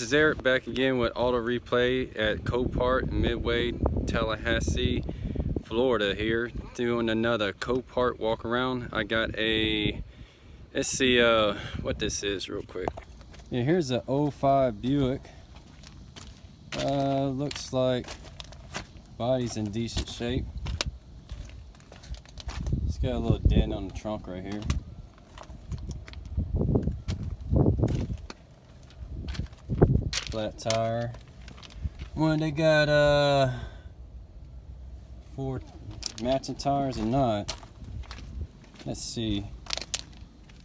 This is Eric back again with Auto Replay at Copart Midway, Tallahassee, Florida here, doing another Copart walk around. I got a, let's see what this is real quick. Yeah, here's a 05 Buick. Looks like body's in decent shape. It's got a little dent on the trunk right here. Flat tire. Well, they got 4 matching tires or not. Let's see.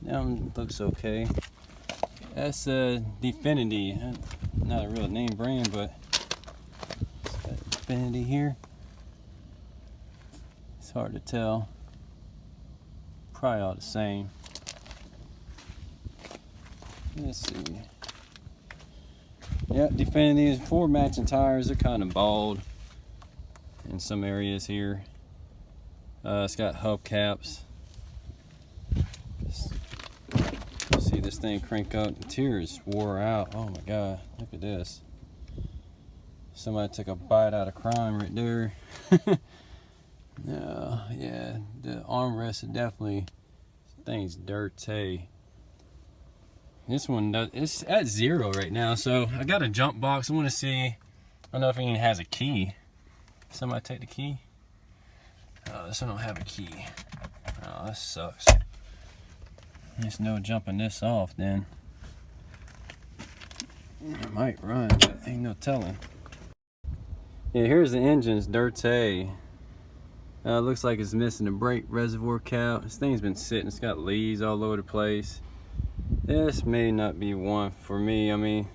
That one looks okay. That's a Definity. Not a real name brand, but it's got Definity here. It's hard to tell. Probably all the same. Let's see. Yeah, Definity is 4 matching tires. They're kind of bald in some areas here. It's got hubcaps. See this thing crank up. The tears wore out. Oh my god, look at this. Somebody took a bite out of crime right there. Yeah, the armrest is definitely, this thing's dirty. This one does, it's at 0 right now, so I got a jump box. I want to see, I don't know if it even has a key. Somebody take the key. Oh, this one don't have a key. Oh, that sucks. There's no jumping this off then. It might run, but ain't no telling. Yeah, here's the engine's dirty. Looks like it's missing a brake reservoir cap. This thing's been sitting, it's got leaves all over the place. This may not be one for me. I mean,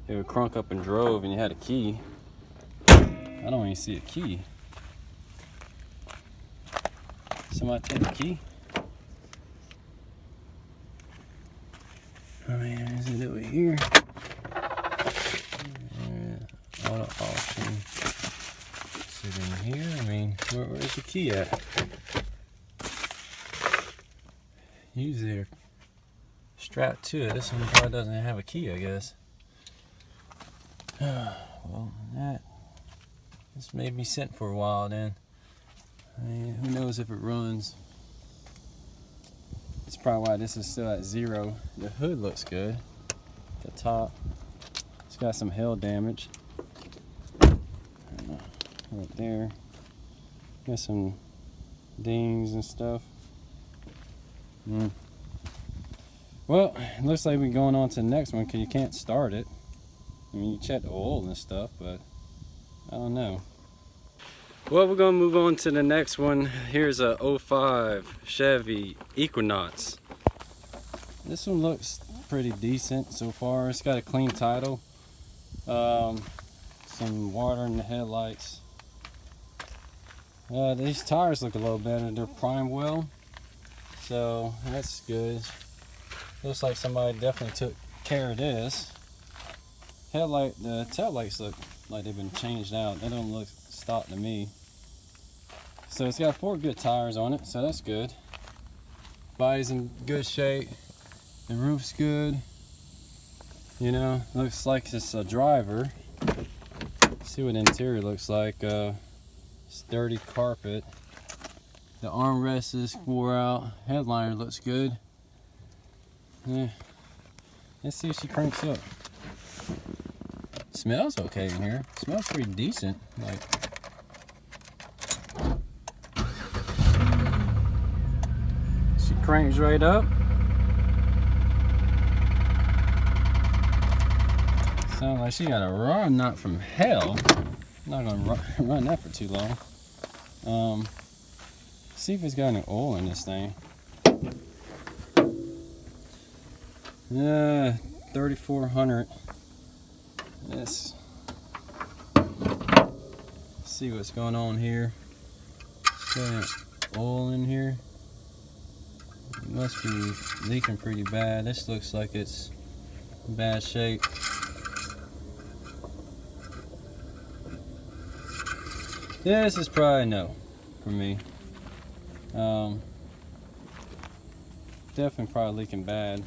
it would crunk up and drove and you had a key. I don't even see a key. Somebody take the key? I mean, is it over here? Auto auction. Is it in here? I mean, where's the key at? Usually they're strapped to it. This one probably doesn't have a key, I guess. Well, this may be sitting for a while then. I mean, who knows if it runs. That's probably why this is still at 0. The hood looks good. The top, it's got some hail damage. Right there. Got some dings and stuff. Well, it looks like we're going on to the next one because you can't start it. I mean, you check the oil and stuff, but I don't know. Well, we're going to move on to the next one. Here's a 05 Chevy Equinox. This one looks pretty decent so far. It's got a clean title. Some water in the headlights. These tires look a little better. They're primed well, so that's good. Looks like somebody definitely took care of this. The tail lights look like they've been changed out. They don't look stock to me. So it's got 4 good tires on it, so that's good. Body's in good shape. The roof's good. You know, looks like it's a driver. Let's see what the interior looks like. Sturdy carpet. The armrest is wore out. Headliner looks good. Yeah. Let's see if she cranks up. Smells okay in here. Smells pretty decent. Like, she cranks right up. Sounds like she got a raw knot from hell. I'm not gonna run that for too long. See if it's got any oil in this thing. Yeah, 3,400. Let's see what's going on here. Got oil in here. It must be leaking pretty bad. This looks like it's in bad shape. Yeah, this is probably no for me. Definitely probably leaking bad.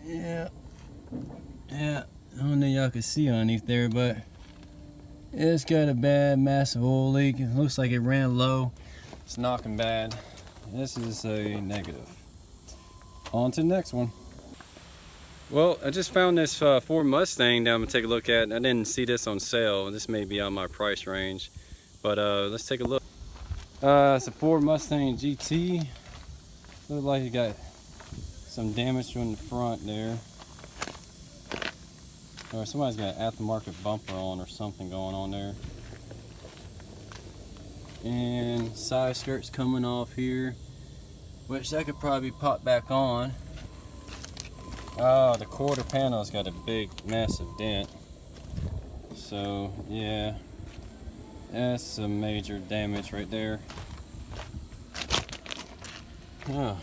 Yeah. Yeah. I don't know if y'all can see underneath there, but it's got a bad, massive oil leak. It looks like it ran low. It's knocking bad. This is a negative. On to the next one. Well, I just found this Ford Mustang that I'm gonna take a look at. I didn't see this on sale. This may be on my price range, but let's take a look. It's a Ford Mustang GT. Looks like it got some damage on the front there. Or somebody's got an aftermarket bumper on or something going on there. And side skirts coming off here, which that could probably pop back on. Oh, the quarter panel's got a big, massive dent. So, yeah, that's some major damage right there. Huh.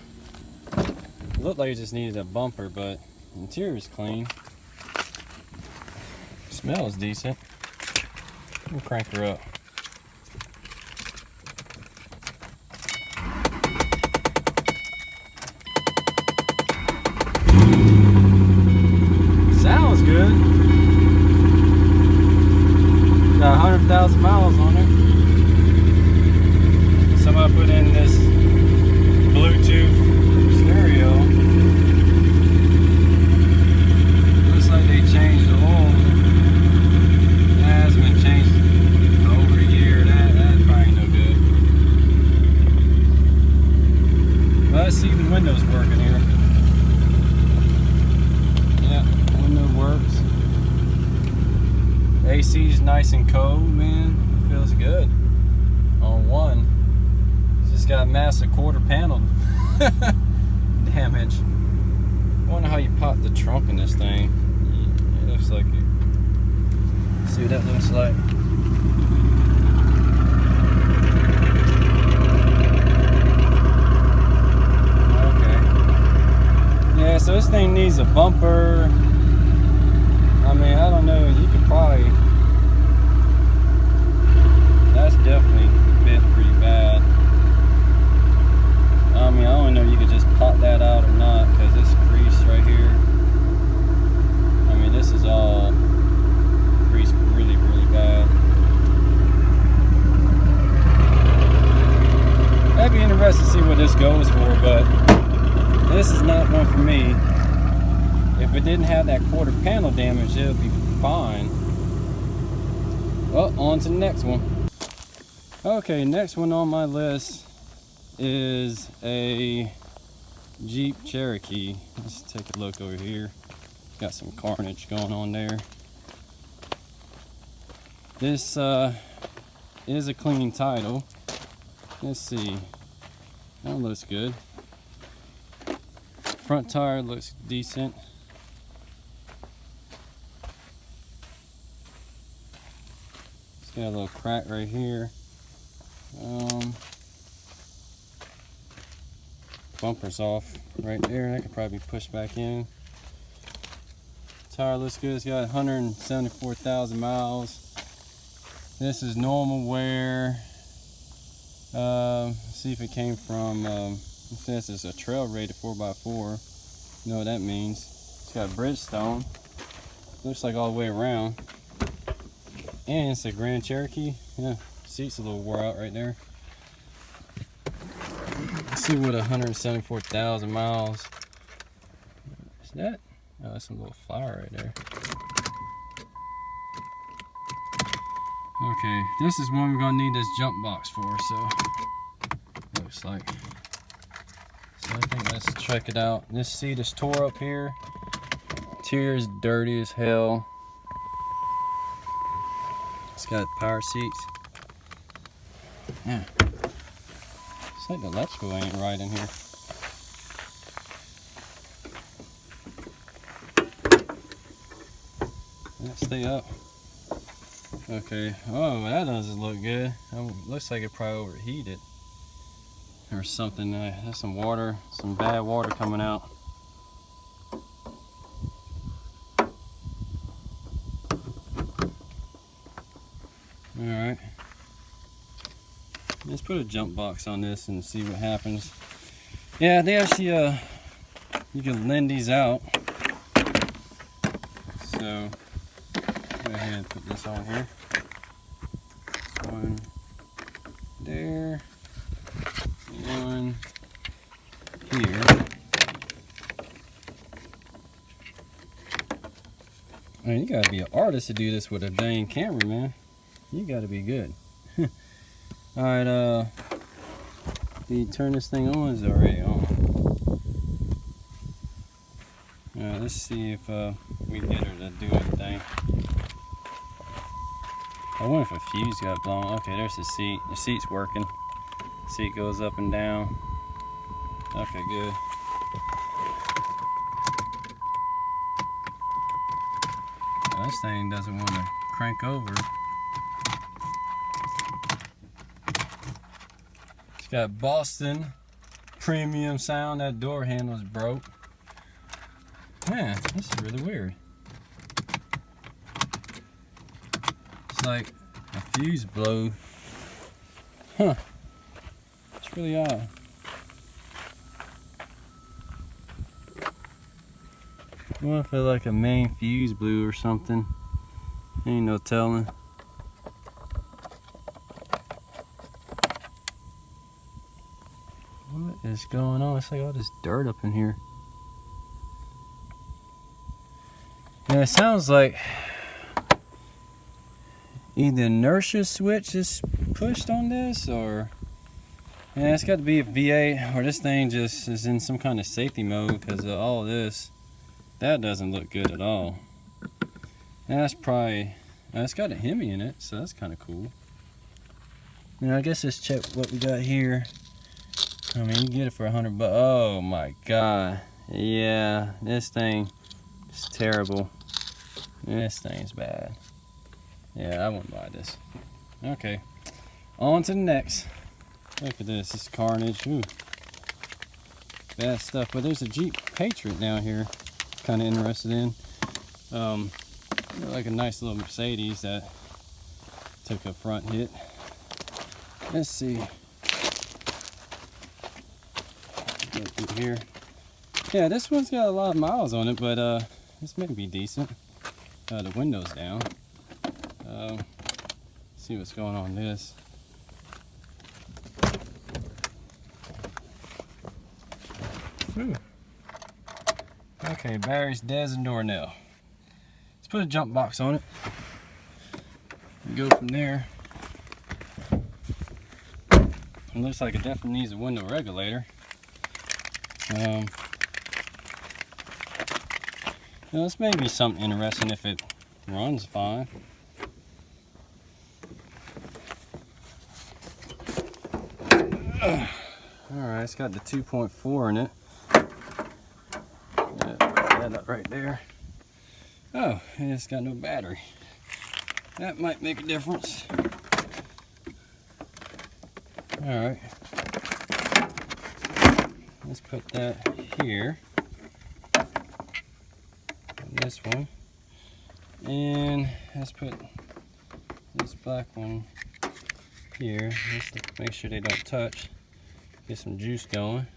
Looked like it just needed a bumper, but the interior's clean. Smells decent. We'll crank her up. Sounds good. Got 100,000 miles on it. Somebody put in this Bluetooth stereo. Looks like they changed the oil. That hasn't been changed in over a year. That's probably no good. Well, let's see if the window's working here. Works. AC's nice and cold, man. Feels good. On one, it's just got massive quarter panel damage. I wonder how you pop the trunk in this thing. It looks like it. See what that looks like. Okay. Yeah, so this thing needs a bumper. I mean, I don't know, you could probably, that's definitely bit pretty bad. I mean, I don't know if you could just pop that out or not, because this crease right here, I mean, this is all creased really, really bad. I'd be interested to see what this goes for, but this is not one for me. If it didn't have that quarter panel damage, it would be fine. Well, on to the next one. Okay, next one on my list is a Jeep Cherokee. Let's take a look over here. Got some carnage going on there. This is a clean title. Let's see. That looks good. Front tire looks decent. Got a little crack right here. Bumper's off right there. That could probably be pushed back in. Tire looks good. It's got 174,000 miles. This is normal wear. See if it came from. It says it's a trail rated 4x4. You know what that means. It's got Bridgestone. Looks like all the way around. And it's a Grand Cherokee. Yeah, seat's a little wore out right there. Let's see what 174,000 miles. Is that? Oh, that's a little flower right there. Okay, this is one we're gonna need this jump box for, so looks like. So I think let's check it out. This seat is tore up here. Interior is dirty as hell. It's got power seats. Yeah. It's like the electrical ain't right in here. Yeah, stay up. Okay. Oh, that doesn't look good. Looks like it probably overheated or something. There's some water, some bad water coming out. Alright, let's put a jump box on this and see what happens. Yeah, they actually, you can lend these out. So go ahead and put this on here. This one there, one here. Man, you gotta be an artist to do this with a dang camera, man. You gotta be good. Alright, the turn this thing on is already on. Alright, let's see if we can get her to do anything. I wonder if a fuse got blown. Okay, there's the seat. The seat's working. Seat goes up and down. Okay, good. Well, this thing doesn't want to crank over. It's got Boston premium sound. That door handle's broke. Man, this is really weird. It's like a fuse blew. Huh. It's really odd. I wonder if it's like a main fuse blew or something. Ain't no telling. What is going on? It's like all this dirt up in here. And it sounds like either inertia switch is pushed on this, or yeah, it's got to be a V8, or this thing just is in some kind of safety mode because of all this. That doesn't look good at all. And that's probably, it's got a Hemi in it, so that's kind of cool. Now I guess let's check what we got here. I mean, you can get it for $100 bucks. Oh my god. Yeah, this thing is terrible. This thing's bad. Yeah, I wouldn't buy this. Okay, on to the next. Look at this, this carnage. Ooh. Bad stuff. But there's a Jeep Patriot down here. Kind of interested in. Like a nice little Mercedes that took a front hit. Let's see. Go through here. Yeah, this one's got a lot of miles on it, but this may be decent. The window's down. See what's going on this. Ooh. Okay, batteries, DES, and door nail. Let's put a jump box on it and go from there. It looks like it definitely needs a window regulator. Now this may be something interesting if it runs fine. Alright, it's got the 2.4 in it. That up right there. Oh, and it's got no battery. That might make a difference. Alright. Let's put that here. This one. And let's put this black one here. Let's make sure they don't touch. Get some juice going.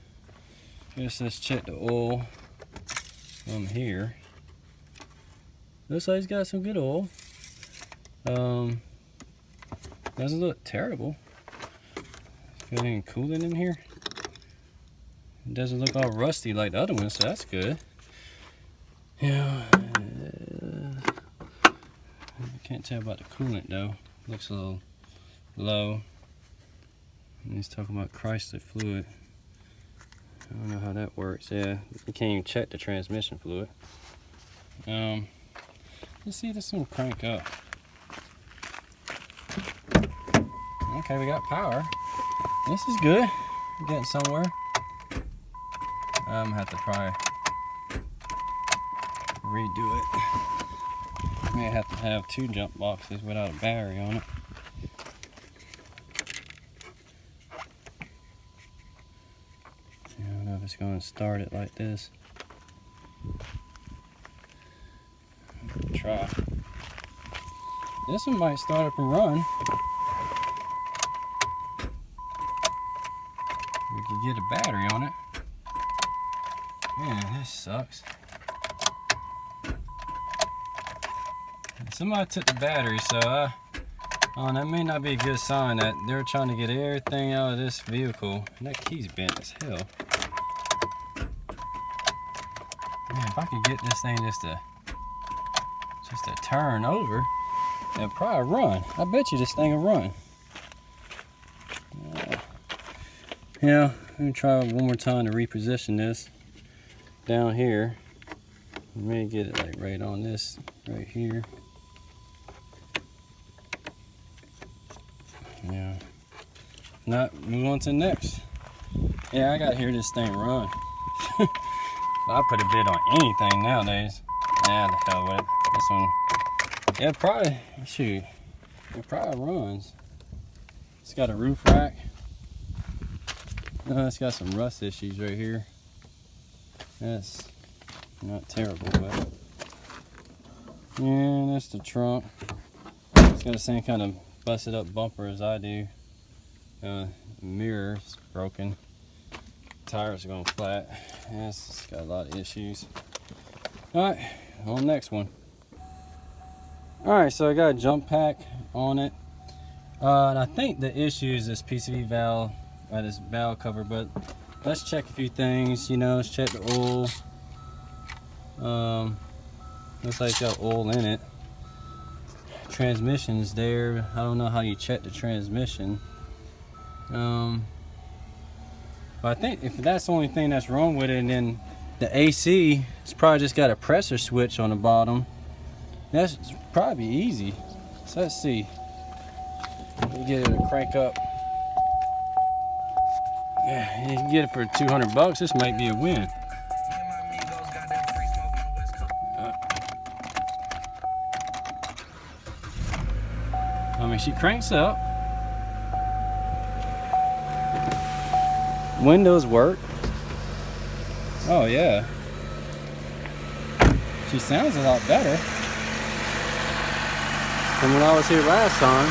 Let's check the oil from here. Looks like it's got some good oil. Doesn't look terrible. Let's go ahead and cool it in here. It doesn't look all rusty like the other one, so that's good. Yeah, I can't tell about the coolant though. Looks a little low. And he's talking about Chrysler fluid. I don't know how that works. Yeah, you can't even check the transmission fluid. Let's see if this one crank up. Okay, we got power. This is good. We're getting somewhere. I'm gonna have to probably redo it. May have to have two jump boxes without a battery on it. I don't know if it's going to start it like this. Try. This one might start up and run. We could get a battery on it. Man, this sucks. somebody took the battery, so that may not be a good sign that they're trying to get everything out of this vehicle. And that key's bent as hell. Man, if I could get this thing just to turn over, it'll probably run. I bet you this thing will run. Yeah, I'm gonna try one more time to reposition this down here. Maybe get it like right on this, right here. Yeah. Not move on to the next. Yeah, I gotta hear this thing run. I put a bid on anything nowadays. Nah, the hell with it. This one, yeah, probably, shoot, it probably runs. It's got a roof rack. It's got some rust issues right here. That's not terrible, but yeah, that's the trunk. It's got the same kind of busted up bumper as I do. Mirror's broken. Tires are going flat. Yeah, it's got a lot of issues. Alright, on the next one. Alright, so I got a jump pack on it. And I think the issue is this PCV valve, this valve cover, but let's check a few things. You know, let's check the oil. Looks like it's got oil in it. Transmission's there. I don't know how you check the transmission. But I think if that's the only thing that's wrong with it, and then the AC, it's probably just got a pressure switch on the bottom. That's probably easy. So let's see. You get it to crank up. Yeah, you can get it for 200 bucks. This might be a win. I mean, she cranks up. Windows work. Oh yeah. She sounds a lot better than when I was here last time.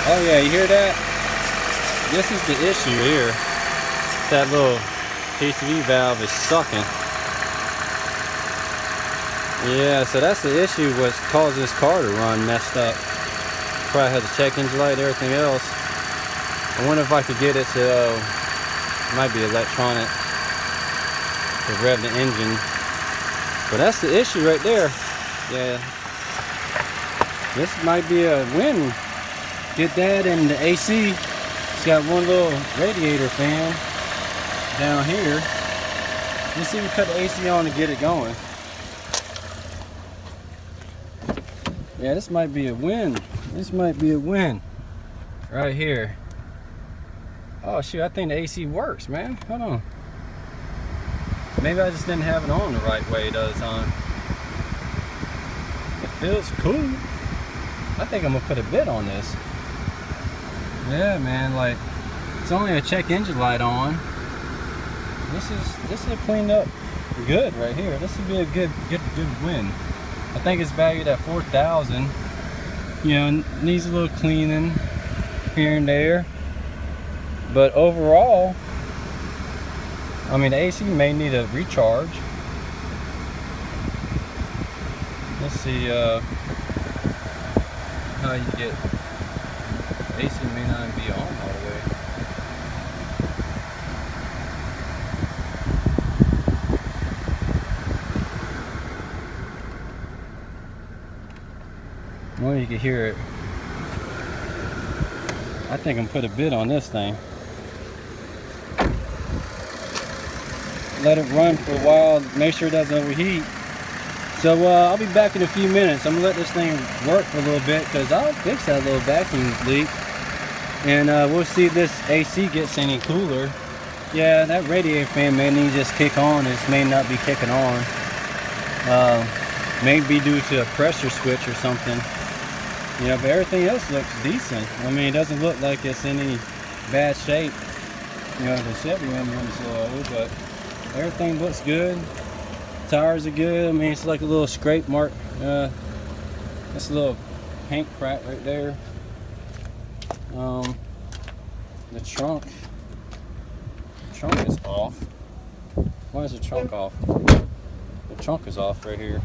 Oh yeah, you hear that? This is the issue here. That little PCV valve is sucking. Yeah, so that's the issue what's causing this car to run messed up. Probably had the check engine light and everything else. I wonder if I could get it to, it might be electronic to rev the engine. But that's the issue right there. Yeah. This might be a win. Get that and the AC. It's got one little radiator fan down here. Let's see if we cut the AC on to get it going. Yeah, this might be a win. This might be a win. Right here. Oh shoot, I think the AC works, man. Hold on. Maybe I just didn't have it on the right way the other time. It feels cool. I think I'm gonna put a bid on this. Yeah, man, like it's only a check engine light on. This is cleaned up good right here. This would be a good win. I think it's valued at $4,000. You know, needs a little cleaning here and there. But overall, I mean, the AC may need a recharge. Let's see how you get, AC may not be on all the way. Well, you can hear it. I think I'm gonna put a bid on this thing. Let it run for a while, make sure it doesn't overheat. So I'll be back in a few minutes. I'm gonna let this thing work for a little bit because I'll fix that little vacuum leak. And we'll see if this AC gets any cooler. Yeah, that radiator fan may need to just kick on. It may not be kicking on. Maybe due to a pressure switch or something. Yeah, but everything else looks decent. I mean, it doesn't look like it's in any bad shape. You know, the Chevy engine is a little old, but everything looks good. Tires are good. I mean, it's like a little scrape mark. That's a little paint crack right there. The trunk is off. Why is the trunk off? The trunk is off right here.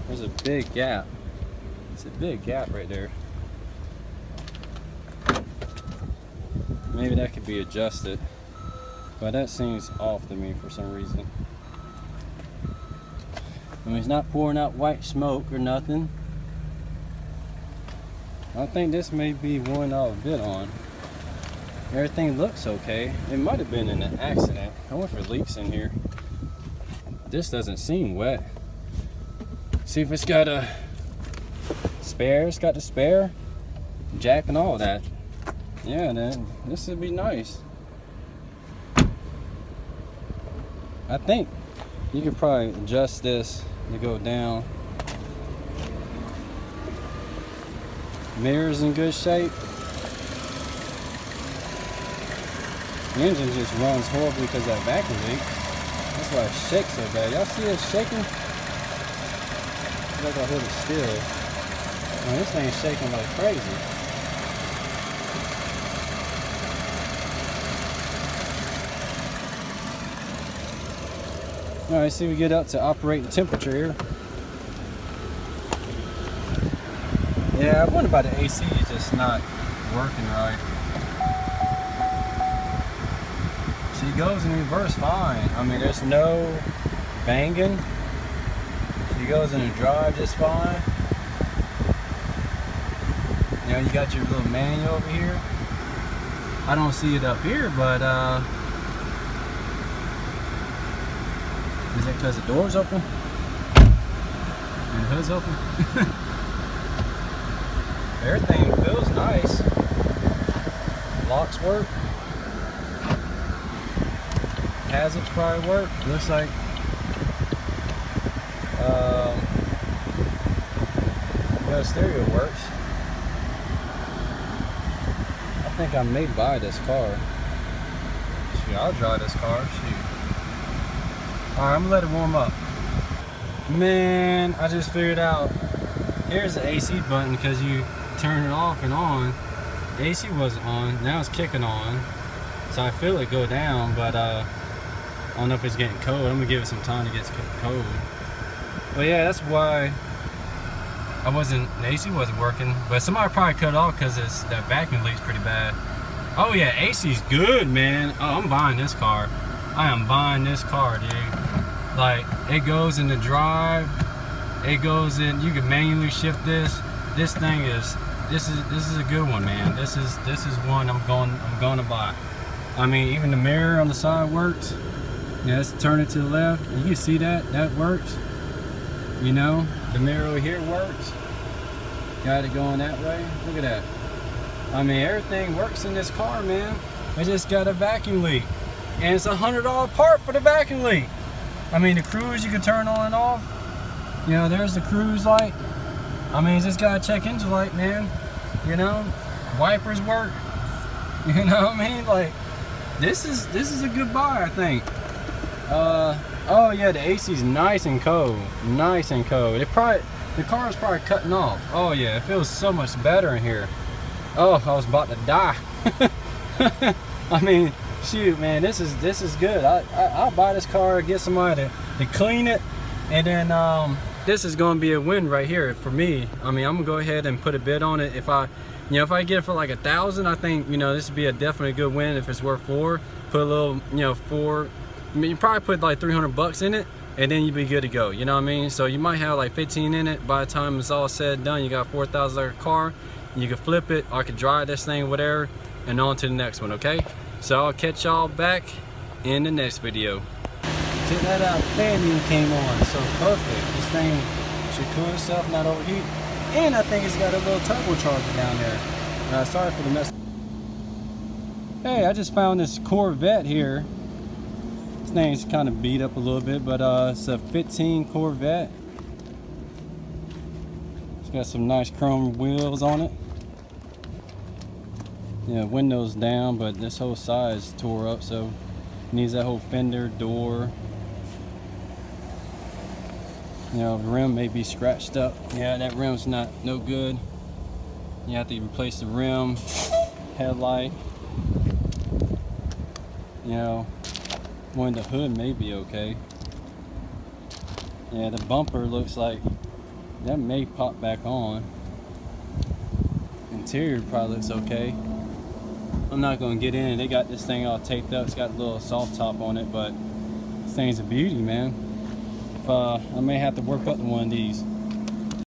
There's a big gap. It's a big gap right there. Maybe that could be adjusted, but that seems off to me for some reason. I mean, it's not pouring out white smoke or nothing. I think this may be one I'll bid on. Everything looks okay. It might have been in an accident. I wonder if it leaks in here. This doesn't seem wet. See if it's got a spare. It's got the spare jack and all that. Yeah, then this would be nice. I think you could probably adjust this to go down. Mirrors in good shape. The engine just runs horribly because of that vacuum leak. That's why it shakes so bad. Y'all see it shaking? It's like I hold it still. Man, this thing's shaking like crazy. Alright, see, we get up to operate the temperature here. Yeah, I wonder about the AC just not working right. She goes in reverse fine. I mean, there's no banging. She goes in a drive just fine. You know, you got your little manual over here. I don't see it up here, but is it because the door's open? And the hood's open? Everything feels nice. Locks work. Hazards probably work. Looks like the stereo works. I think I may buy this car. Shoot, I'll drive this car. Shoot. Alright, I'm gonna let it warm up. Man, I just figured out. Here's the AC button because you turn it off and on. The AC wasn't on. Now it's kicking on. So I feel it go down, but I don't know if it's getting cold. I'm gonna give it some time to get cold. But yeah, that's why the AC wasn't working. But somebody probably cut it off because that vacuum leak's pretty bad. Oh yeah, AC's good, man. Oh, I'm buying this car. I am buying this car, dude. Like, it goes in the drive. It goes in. You can manually shift this. This thing is. This is a good one, man. This is one I'm going to buy. I mean, even the mirror on the side works. Yeah, let's turn it to the left. You can see that works. You know, the mirror over here works. Got it going that way. Look at that. I mean, everything works in this car, man. I just got a vacuum leak, and it's $100 part for the vacuum leak. I mean, the Cruze you can turn on and off. You know, there's the Cruze light. I mean, it's just got a check engine light, man. You know, wipers work. You know what I mean? Like, this is a good buy, I think. Oh yeah, the AC's nice and cold. Nice and cold. The car is probably cutting off. Oh yeah, it feels so much better in here. Oh, I was about to die. I mean, shoot, man, this is good. I'll buy this car, get somebody to clean it, and then this is gonna be a win right here for me. I mean, I'm gonna go ahead and put a bid on it. If I get it for like $1,000, I think, you know, this would be a definitely good win. If it's worth $4, put a little, you know, $4. I mean, you probably put like $300 in it, and then you'd be good to go. You know what I mean? So you might have like 15 in it. By the time it's all said and done, you got a $4,000 car. You can flip it, or I could drive this thing, whatever, and on to the next one. Okay? So I'll catch y'all back in the next video. Check that out, fan unit came on, so perfect. This thing should cool itself, not overheat. And I think it's got a little turbocharger down there. Sorry for the mess. Hey, I just found this Corvette here. This thing's kind of beat up a little bit, but it's a 15 Corvette. It's got some nice chrome wheels on it. Yeah, windows down, but this whole side is tore up, so needs that whole fender, door. You know, the rim may be scratched up. Yeah, that rim's no good. You have to replace the rim, headlight. You know, the hood may be okay. Yeah, the bumper looks like that may pop back on. Interior probably looks okay. I'm not gonna get in. They got this thing all taped up. It's got a little soft top on it, but this thing's a beauty, man. I may have to work up to one of these.